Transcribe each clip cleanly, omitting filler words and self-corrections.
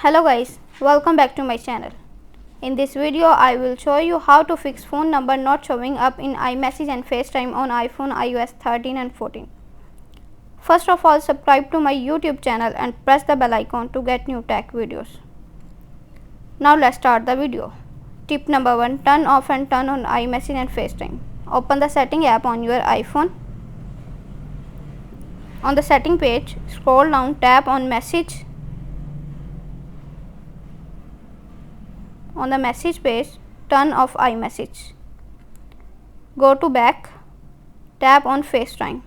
Hello guys, welcome back to my channel. In this video, I will show you how to fix phone number not showing up in iMessage and Facetime on iPhone iOS 13 and 14. First of all, subscribe to my YouTube channel and press the bell icon to get new tech videos. Now let's start the video. Tip number 1. Turn off and turn on iMessage and Facetime. Open the setting app on your iPhone. On the setting page, scroll down, tap on message. On the message page, turn off iMessage. Go to back, tap on Facetime.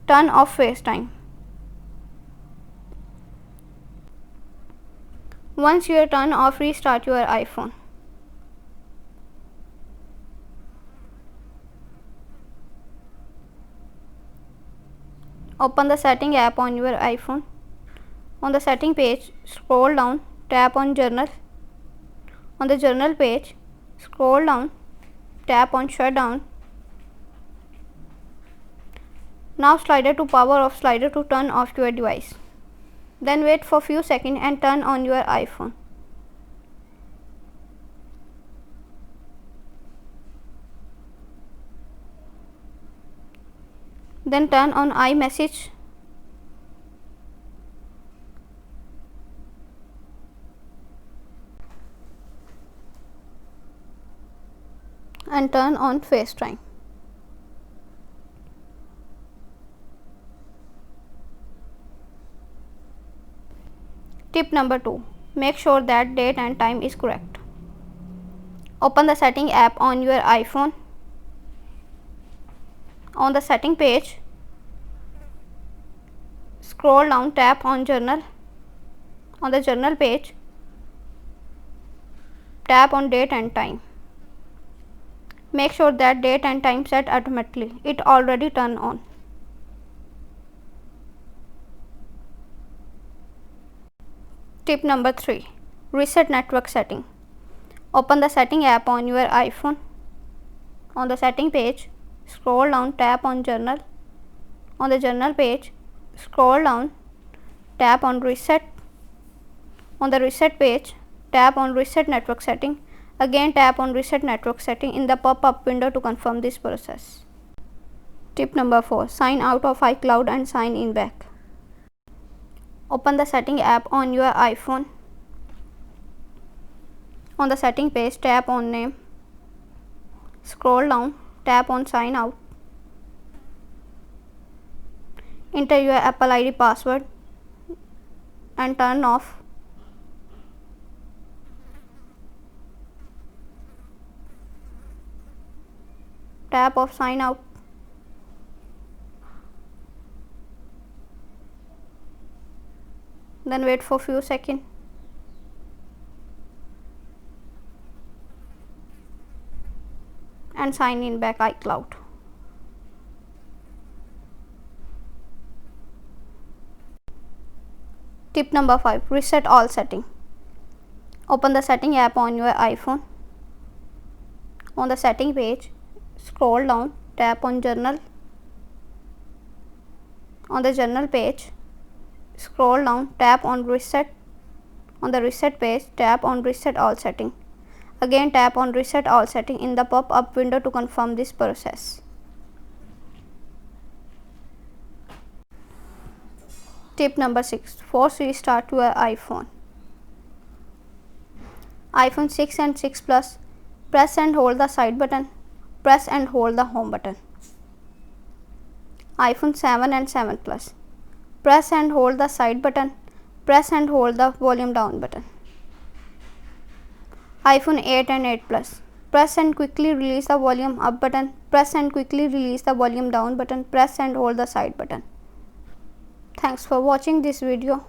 Turn off Facetime. Once you are turned off, restart your iPhone. Open the setting app on your iPhone. On the setting page, scroll down, tap on Journal. On the Journal page, scroll down, tap on Shutdown. Now slider to power off, slider to turn off your device. Then wait for few seconds and turn on your iPhone. Then turn on iMessage. And turn on Facetime. Tip number 2. Make sure that date and time is correct. Open the setting app on your iPhone. On the setting page, scroll down, tap on Journal. On the Journal page, tap on date and time. Make sure that date and time set automatically. It already turned on. Tip number 3. Reset network setting. Open the setting app on your iPhone. On the setting page, scroll down, tap on Journal. On the Journal page, scroll down, tap on Reset. On the Reset page, tap on Reset network setting. Again, tap on Reset network setting in the pop-up window to confirm this process. Tip number 4. Sign out of iCloud and sign in back. Open the setting app on your iPhone. On the setting page, tap on Name. Scroll down, tap on Sign out. Enter your Apple ID password and turn off. Tap off Sign out. Then wait for few seconds. And sign in back iCloud. Tip number 5. Reset all setting. Open the setting app on your iPhone. On the setting page, scroll down, tap on Journal. On the Journal page, scroll down, tap on Reset. On the Reset page, tap on Reset all setting. Again, tap on Reset all setting in the pop-up window to confirm this process. Tip number 6. Force restart your iPhone. iPhone 6 and 6 Plus, press and hold the side button. Press and hold the home button. iPhone 7 and 7 Plus, press and hold the side button. Press and hold the volume down button. iPhone 8 and 8 Plus, press and quickly release the volume up button. Press and quickly release the volume down button. Press and hold the side button. Thanks for watching this video.